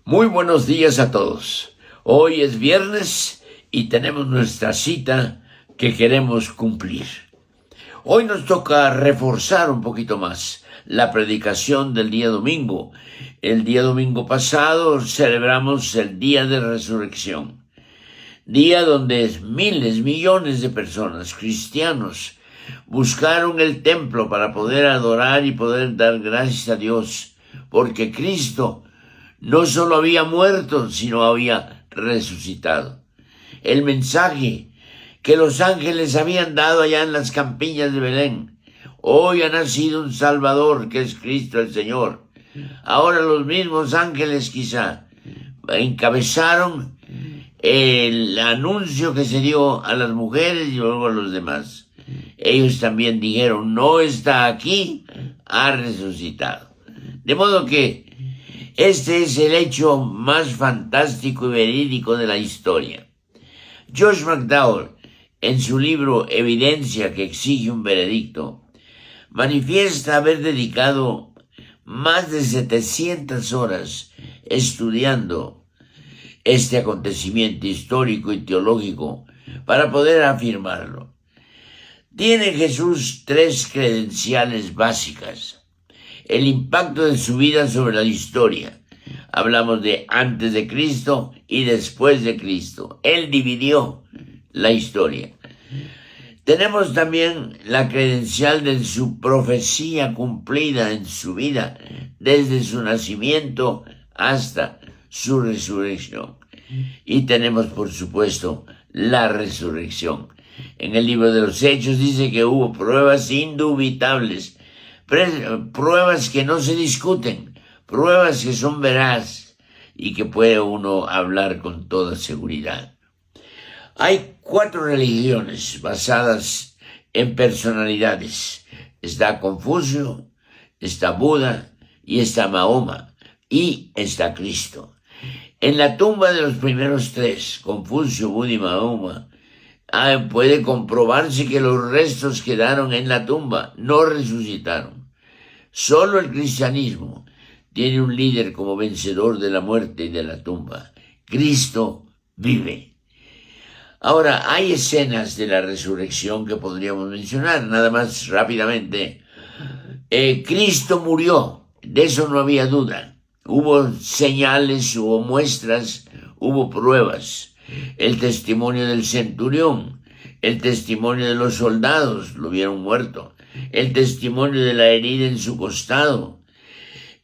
Muy buenos días a todos. Hoy es viernes y tenemos nuestra cita que queremos cumplir. Hoy nos toca reforzar un poquito más la predicación del día domingo. El día domingo pasado celebramos el Día de Resurrección. Día donde miles, millones de personas, cristianos, buscaron el templo para poder adorar y poder dar gracias a Dios, porque Cristo no solo había muerto, sino había resucitado. El mensaje que los ángeles habían dado allá en las campiñas de Belén: hoy ha nacido un Salvador, que es Cristo el Señor. Ahora los mismos ángeles quizá encabezaron el anuncio que se dio a las mujeres y luego a los demás. Ellos también dijeron: no está aquí, ha resucitado. De modo que este es el hecho más fantástico y verídico de la historia. Josh McDowell, en su libro Evidencia que exige un veredicto, manifiesta haber dedicado más de 700 horas estudiando este acontecimiento histórico y teológico para poder afirmarlo. Tiene Jesús 3 credenciales básicas: el impacto de su vida sobre la historia. Hablamos de antes de Cristo y después de Cristo. Él dividió la historia. Tenemos también la credencial de su profecía cumplida en su vida, desde su nacimiento hasta su resurrección. Y tenemos, por supuesto, la resurrección. En el libro de los Hechos dice que hubo pruebas indubitables, pruebas que no se discuten, pruebas que son veraz y que puede uno hablar con toda seguridad. Hay 4 religiones basadas en personalidades. Está Confucio, está Buda y está Mahoma y está Cristo. En la tumba de los primeros 3, Confucio, Buda y Mahoma, puede comprobarse que los restos quedaron en la tumba, no resucitaron. Solo el cristianismo tiene un líder como vencedor de la muerte y de la tumba. Cristo vive. Ahora, hay escenas de la resurrección que podríamos mencionar, nada más rápidamente. Cristo murió, de eso no había duda. Hubo señales, hubo muestras, hubo pruebas. El testimonio del centurión, el testimonio de los soldados, lo vieron muerto, el testimonio de la herida en su costado,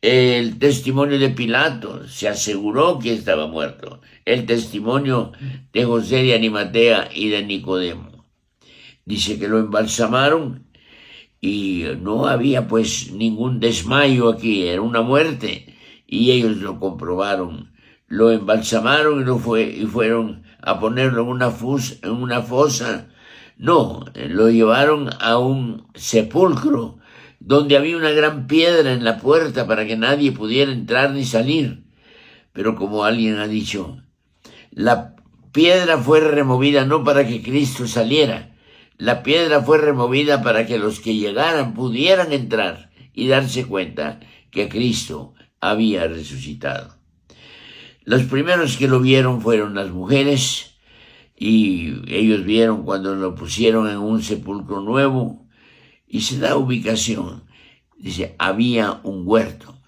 el testimonio de Pilato, se aseguró que estaba muerto, el testimonio de José de Arimatea y de Nicodemo. Dice que lo embalsamaron y no había pues ningún desmayo aquí, era una muerte, y ellos lo comprobaron. Lo embalsamaron y fueron a ponerlo en una fosa. No, lo llevaron a un sepulcro donde había una gran piedra en la puerta para que nadie pudiera entrar ni salir. Pero como alguien ha dicho, la piedra fue removida no para que Cristo saliera. La piedra fue removida para que los que llegaran pudieran entrar y darse cuenta que Cristo había resucitado. Los primeros que lo vieron fueron las mujeres, y ellos vieron cuando lo pusieron en un sepulcro nuevo, y se da ubicación. Dice, había un huerto.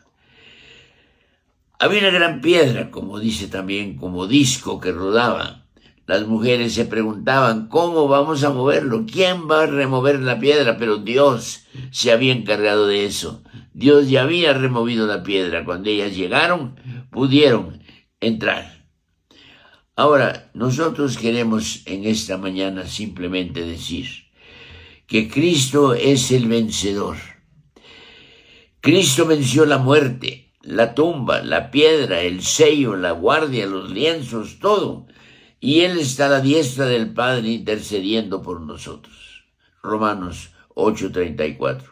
Había una gran piedra, como dice también, como disco que rodaba. Las mujeres se preguntaban, ¿cómo vamos a moverlo? ¿Quién va a remover la piedra? Pero Dios se había encargado de eso. Dios ya había removido la piedra. Cuando ellas llegaron, pudieron entrar. Ahora, nosotros queremos en esta mañana simplemente decir que Cristo es el vencedor. Cristo venció la muerte, la tumba, la piedra, el sello, la guardia, los lienzos, todo. Y Él está a la diestra del Padre intercediendo por nosotros. Romanos 8:34.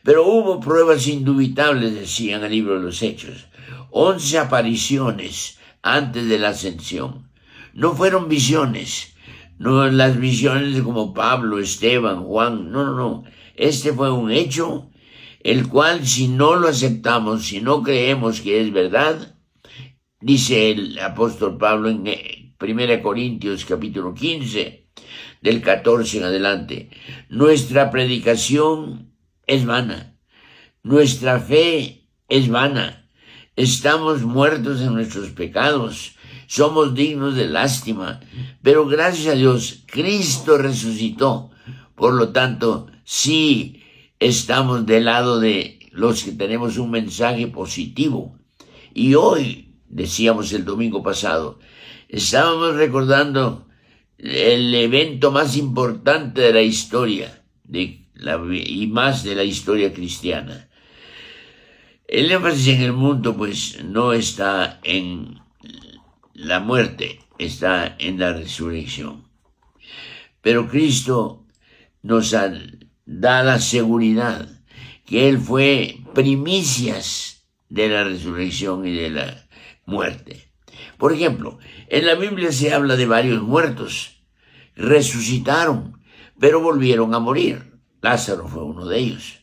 Pero hubo pruebas indubitables, decía en el libro de los Hechos. 11 apariciones antes de la ascensión. No fueron visiones, no las visiones como Pablo, Esteban, Juan, no. Este fue un hecho, el cual si no lo aceptamos, si no creemos que es verdad, dice el apóstol Pablo en 1 Corintios capítulo 15, del 14 en adelante. Nuestra predicación es vana, nuestra fe es vana, estamos muertos en nuestros pecados, somos dignos de lástima, pero gracias a Dios, Cristo resucitó. Por lo tanto, sí estamos del lado de los que tenemos un mensaje positivo. Y hoy, decíamos el domingo pasado, estábamos recordando el evento más importante de la historia, y más de la historia cristiana. El énfasis en el mundo, pues, no está en la muerte, está en la resurrección. Pero Cristo nos da la seguridad que Él fue primicias de la resurrección y de la muerte. Por ejemplo, en la Biblia se habla de varios muertos. Resucitaron, pero volvieron a morir. Lázaro fue uno de ellos.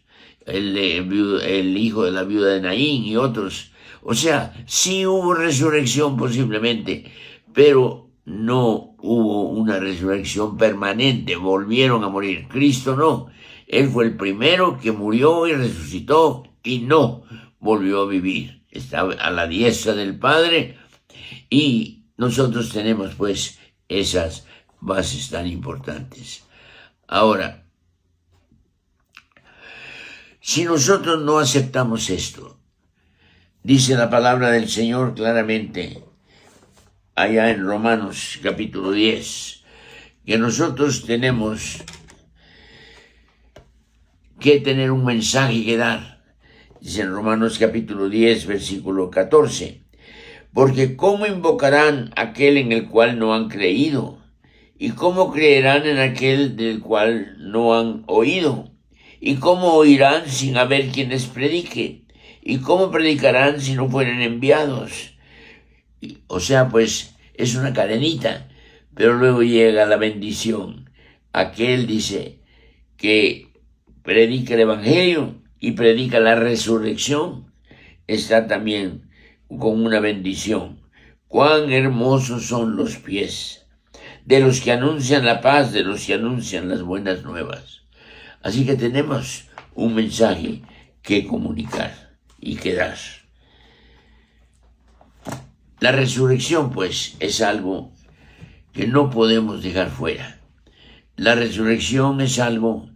El hijo de la viuda de Naín y otros. O sea, sí hubo resurrección posiblemente, pero no hubo una resurrección permanente. Volvieron a morir. Cristo no. Él fue el primero que murió y resucitó y no volvió a vivir. Está a la diestra del Padre y nosotros tenemos pues esas bases tan importantes. Ahora, si nosotros no aceptamos esto, dice la palabra del Señor claramente, allá en Romanos capítulo 10, que nosotros tenemos que tener un mensaje que dar. Dice en Romanos capítulo 10, versículo 14, porque ¿cómo invocarán aquel en el cual no han creído? ¿Y cómo creerán en aquel del cual no han oído? ¿Y cómo oirán sin haber quien les predique? ¿Y cómo predicarán si no fueren enviados? O sea, pues es una cadenita, pero luego llega la bendición. Aquel dice que predica el Evangelio y predica la resurrección, está también con una bendición. Cuán hermosos son los pies de los que anuncian la paz, de los que anuncian las buenas nuevas. Así que tenemos un mensaje que comunicar y que dar. La resurrección, pues, es algo que no podemos dejar fuera. La resurrección es algo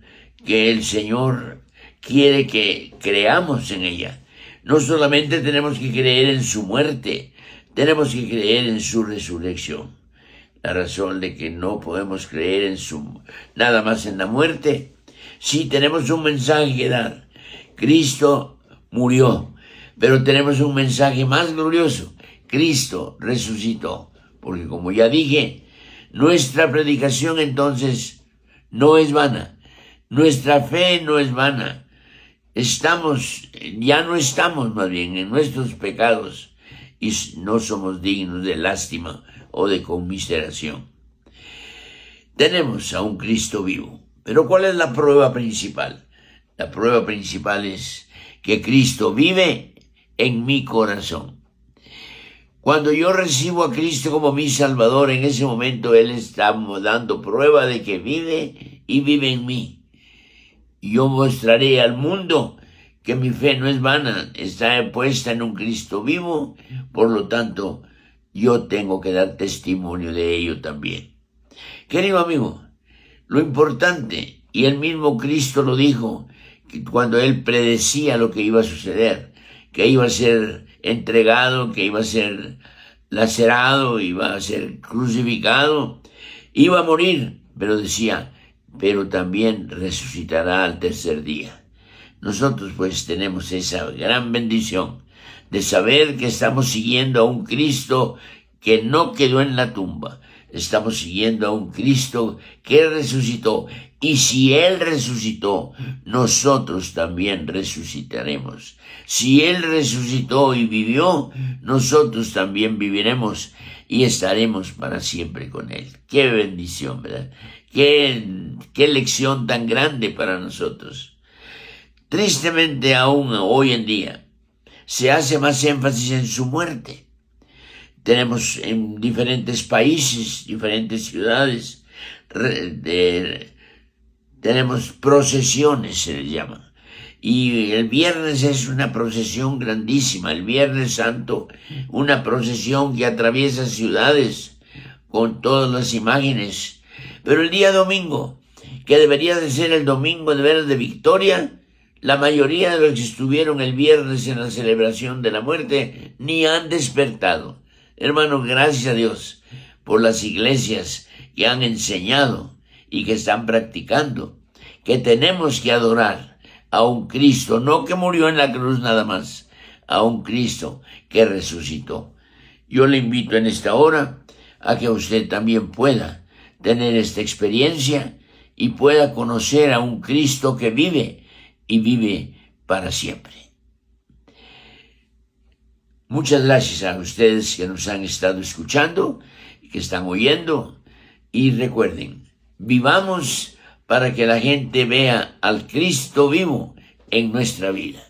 que el Señor quiere que creamos en ella. No solamente tenemos que creer en su muerte, tenemos que creer en su resurrección. La razón de que no podemos creer nada más en la muerte, sí tenemos un mensaje que dar. Cristo murió, pero tenemos un mensaje más glorioso. Cristo resucitó, porque como ya dije, nuestra predicación entonces no es vana, nuestra fe no es vana. Ya no estamos más bien en nuestros pecados y no somos dignos de lástima o de conmiseración. Tenemos a un Cristo vivo, pero ¿cuál es la prueba principal? La prueba principal es que Cristo vive en mi corazón. Cuando yo recibo a Cristo como mi Salvador, en ese momento Él está dando prueba de que vive y vive en mí. Yo mostraré al mundo que mi fe no es vana, está puesta en un Cristo vivo, por lo tanto, yo tengo que dar testimonio de ello también. Querido amigo, lo importante, y el mismo Cristo lo dijo, que cuando Él predecía lo que iba a suceder, que iba a ser entregado, que iba a ser lacerado, iba a ser crucificado, iba a morir, pero decía, pero también resucitará al tercer día. Nosotros pues tenemos esa gran bendición de saber que estamos siguiendo a un Cristo que no quedó en la tumba. Estamos siguiendo a un Cristo que resucitó. Y si Él resucitó, nosotros también resucitaremos. Si Él resucitó y vivió, nosotros también viviremos y estaremos para siempre con Él. ¡Qué bendición!, ¿verdad? ¡Qué lección tan grande para nosotros! Tristemente aún hoy en día se hace más énfasis en su muerte. Tenemos en diferentes países, diferentes ciudades, tenemos procesiones, se les llama. Y el viernes es una procesión grandísima, el Viernes Santo, una procesión que atraviesa ciudades con todas las imágenes. Pero el día domingo, que debería de ser el domingo de veras de victoria, la mayoría de los que estuvieron el viernes en la celebración de la muerte ni han despertado. Hermanos, gracias a Dios por las iglesias que han enseñado y que están practicando que tenemos que adorar a un Cristo, no que murió en la cruz nada más, a un Cristo que resucitó. Yo le invito en esta hora a que usted también pueda tener esta experiencia y pueda conocer a un Cristo que vive y vive para siempre. Muchas gracias a ustedes que nos han estado escuchando y que están oyendo. Y recuerden, vivamos para que la gente vea al Cristo vivo en nuestra vida.